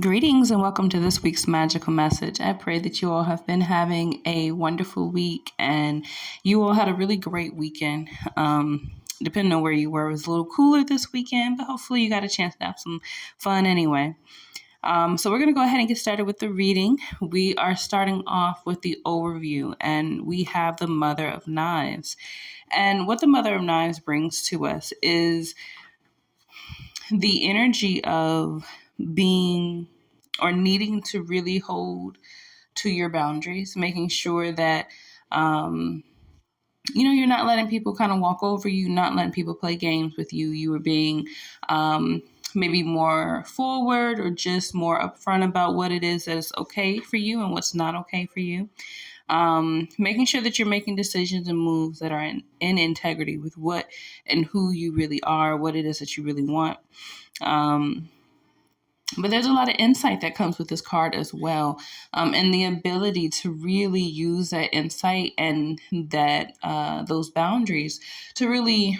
Greetings and welcome to this week's magical message. I pray that you all have been having a wonderful week and you all had a really great weekend. Depending on where you were, it was a little cooler this weekend, but hopefully you got a chance to have some fun anyway. So we're going to go ahead and get started with the reading. We are starting off with the overview, and we have the Mother of Knives. And what the Mother of Knives brings to us is the energy of being or needing to really hold to your boundaries, making sure that, you're not letting people kind of walk over you, not letting people play games with you. You are being maybe more forward or just more upfront about what it is that is okay for you and what's not okay for you. Making sure that you're making decisions and moves that are in integrity with what and who you really are, what it is that you really want. But there's a lot of insight that comes with this card as well, and the ability to really use that insight and that those boundaries to really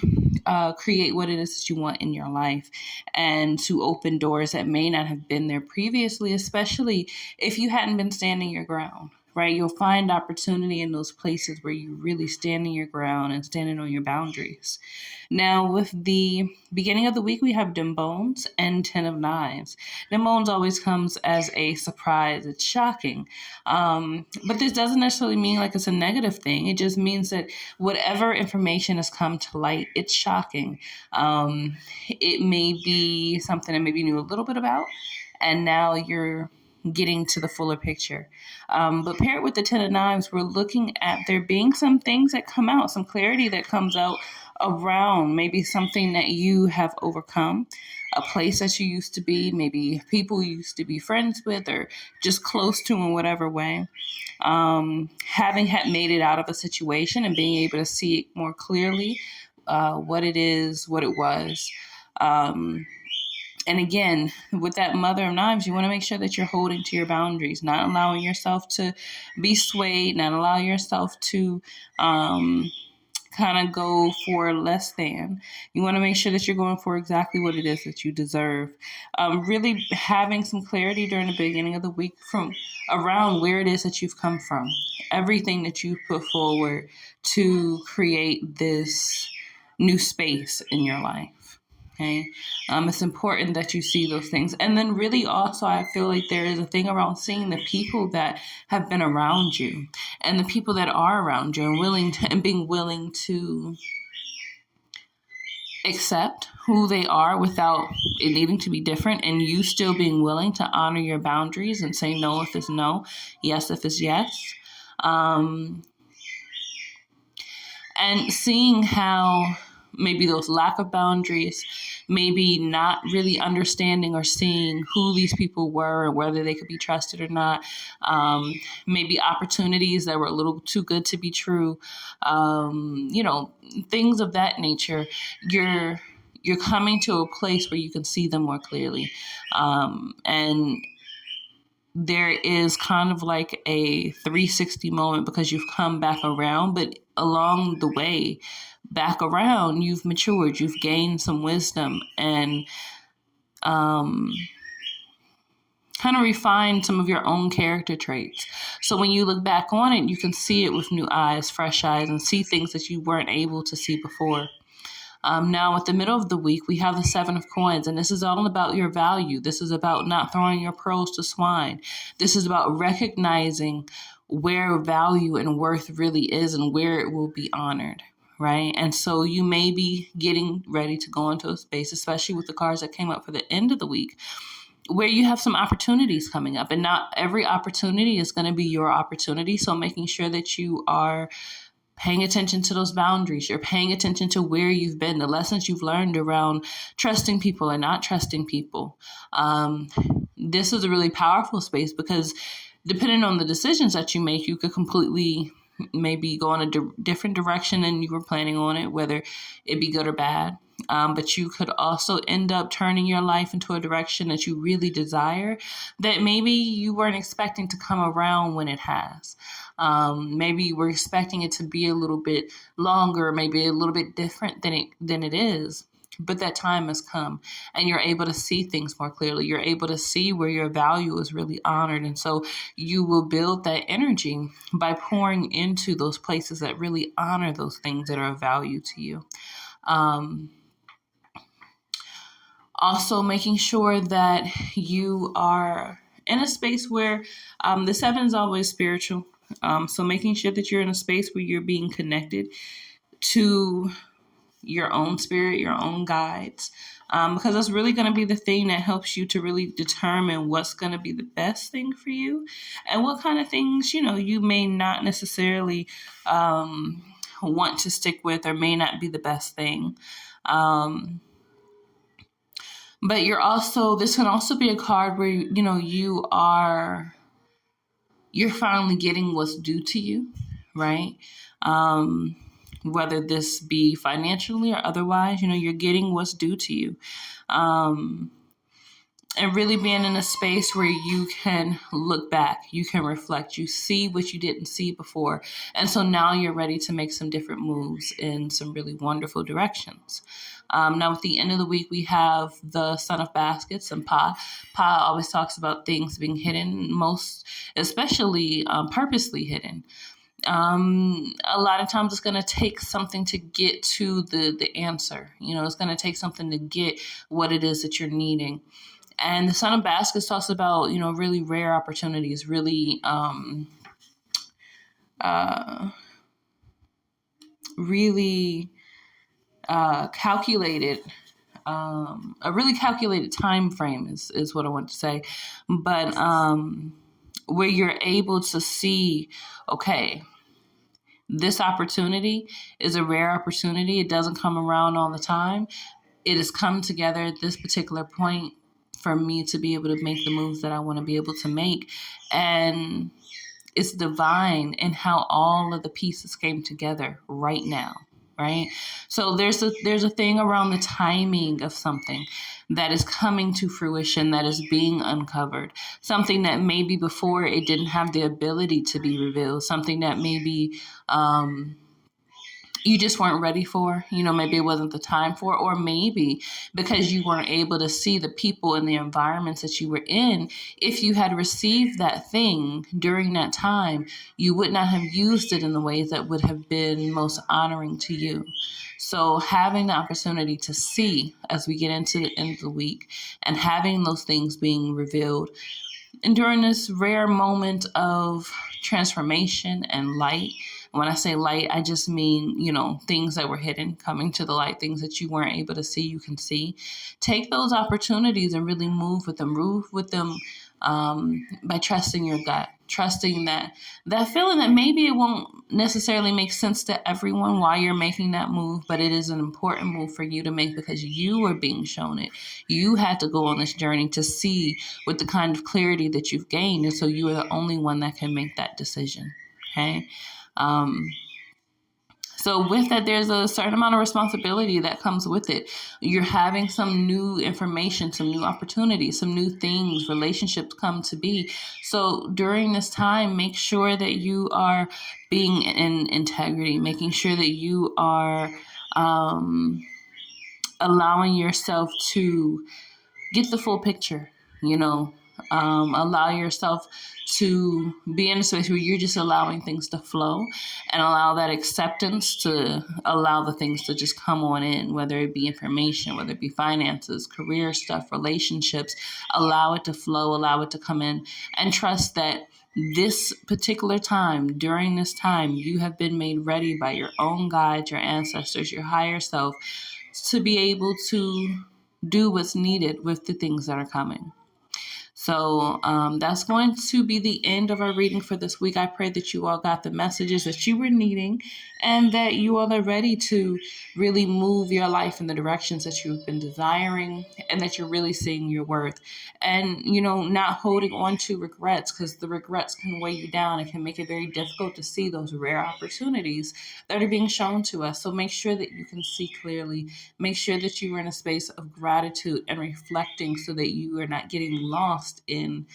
create what it is that you want in your life and to open doors that may not have been there previously, especially if you hadn't been standing your ground. Right, you'll find opportunity in those places where you really standing your ground and standing on your boundaries. Now, with the beginning of the week, we have Dim Bones and Ten of Knives. Dim Bones always comes as a surprise. It's shocking. But this doesn't necessarily mean like it's a negative thing. It just means that whatever information has come to light, it's shocking. It may be something that maybe you knew a little bit about, and now you're getting to the fuller picture. But paired with the Ten of Knives, we're looking at there being some things that come out, some clarity that comes out around maybe something that you have overcome, a place that you used to be, maybe people you used to be friends with or just close to in whatever way. Having had made it out of a situation and being able to see it more clearly, what it is, what it was. And again, with that Mother of Knives, you want to make sure that you're holding to your boundaries, not allowing yourself to be swayed, not allow yourself to kind of go for less than. You want to make sure that you're going for exactly what it is that you deserve. Really having some clarity during the beginning of the week from around where it is that you've come from, everything that you've put forward to create this new space in your life. Okay. It's important that you see those things. And then really also, I feel like there is a thing around seeing the people that have been around you and the people that are around you and being willing to accept who they are without it needing to be different, and you still being willing to honor your boundaries and say no if it's no, yes if it's yes. And seeing how maybe those lack of boundaries, maybe not really understanding or seeing who these people were and whether they could be trusted or not. Maybe opportunities that were a little too good to be true. Things of that nature. You're coming to a place where you can see them more clearly. And there is kind of like a 360 moment because you've come back around, but along the way back around, you've matured, you've gained some wisdom and kind of refined some of your own character traits. So when you look back on it, you can see it with new eyes, fresh eyes, and see things that you weren't able to see before. Now, at the middle of the week, we have the Seven of Coins, and this is all about your value. This is about not throwing your pearls to swine. This is about recognizing where value and worth really is and where it will be honored, right? And so you may be getting ready to go into a space, especially with the cards that came up for the end of the week, where you have some opportunities coming up, and not every opportunity is going to be your opportunity. So making sure that you are paying attention to those boundaries. You're paying attention to where you've been, the lessons you've learned around trusting people and not trusting people. This is a really powerful space because depending on the decisions that you make, you could completely maybe go in a different direction than you were planning on it, whether it be good or bad. But you could also end up turning your life into a direction that you really desire that maybe you weren't expecting to come around when it has. Maybe you were expecting it to be a little bit longer, maybe a little bit different than it is. but that time has come and you're able to see things more clearly. You're able to see where your value is really honored. And so you will build that energy by pouring into those places that really honor those things that are of value to you. Also making sure that you are in a space where the 7 is always spiritual. So making sure that you're in a space where you're being connected to your own spirit, your own guides, because that's really going to be the thing that helps you to really determine what's going to be the best thing for you and what kind of things, you may not necessarily want to stick with or may not be the best thing. But this can also be a card where, you're finally getting what's due to you, right? Whether this be financially or otherwise, you're getting what's due to you. And really being in a space where you can look back, you can reflect, you see what you didn't see before. And so now you're ready to make some different moves in some really wonderful directions. Now, at the end of the week, we have the Son of Baskets and Pa. Pa always talks about things being hidden, most especially purposely hidden. A lot of times it's going to take something to get to the answer. It's going to take something to get what it is that you're needing. And the Son of Baskets talks about, really rare opportunities, really, calculated, a really calculated time frame is what I want to say. But where you're able to see, okay, this opportunity is a rare opportunity. It doesn't come around all the time. It has come together at this particular point for me to be able to make the moves that I want to be able to make. And it's divine in how all of the pieces came together right now, right? So there's a thing around the timing of something that is coming to fruition, that is being uncovered, something that maybe before it didn't have the ability to be revealed, something that maybe you just weren't ready for, maybe it wasn't the time for, or maybe because you weren't able to see the people and the environments that you were in. If you had received that thing during that time, you would not have used it in the ways that would have been most honoring to you. So having the opportunity to see as we get into the end of the week and having those things being revealed, and during this rare moment of transformation and light, when I say light, I just mean, things that were hidden coming to the light, things that you weren't able to see, you can see. Take those opportunities and really move with them. Move with them by trusting your gut, trusting that feeling that maybe it won't necessarily make sense to everyone while you're making that move, but it is an important move for you to make because you are being shown it. You had to go on this journey to see with the kind of clarity that you've gained, and so you are the only one that can make that decision. Okay. So with that, there's a certain amount of responsibility that comes with it. You're having some new information, some new opportunities, some new things, relationships come to be. So during this time, make sure that you are being in integrity, making sure that you are allowing yourself to get the full picture, allow yourself to be in a space where you're just allowing things to flow and allow that acceptance to allow the things to just come on in, whether it be information, whether it be finances, career stuff, relationships. Allow it to flow, allow it to come in, and trust that this particular time, during this time, you have been made ready by your own guides, your ancestors, your higher self, to be able to do what's needed with the things that are coming. So that's going to be the end of our reading for this week. I pray that you all got the messages that you were needing and that you all are ready to really move your life in the directions that you've been desiring and that you're really seeing your worth. And, not holding on to regrets, because the regrets can weigh you down. It can make it very difficult to see those rare opportunities that are being shown to us. So make sure that you can see clearly. Make sure that you are in a space of gratitude and reflecting so that you are not getting lost in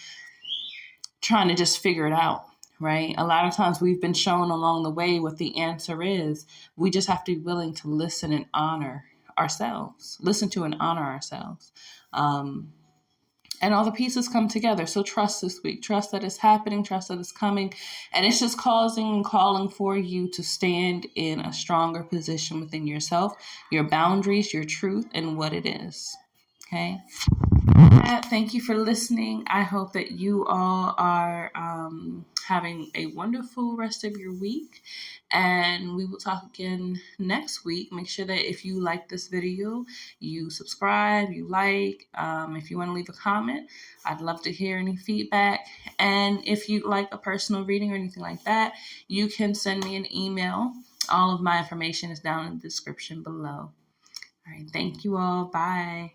trying to just figure it out, right? A lot of times we've been shown along the way what the answer is. We just have to be willing to listen and honor ourselves, listen to and honor ourselves. And all the pieces come together. So trust this week. Trust that it's happening. Trust that it's coming. And it's just causing and calling for you to stand in a stronger position within yourself, your boundaries, your truth, and what it is. Okay? Thank you for listening. I hope that you all are having a wonderful rest of your week. And we will talk again next week. Make sure that if you like this video, you subscribe, you like. If you want to leave a comment, I'd love to hear any feedback. And if you'd like a personal reading or anything like that, you can send me an email. All of my information is down in the description below. All right. Thank you all. Bye.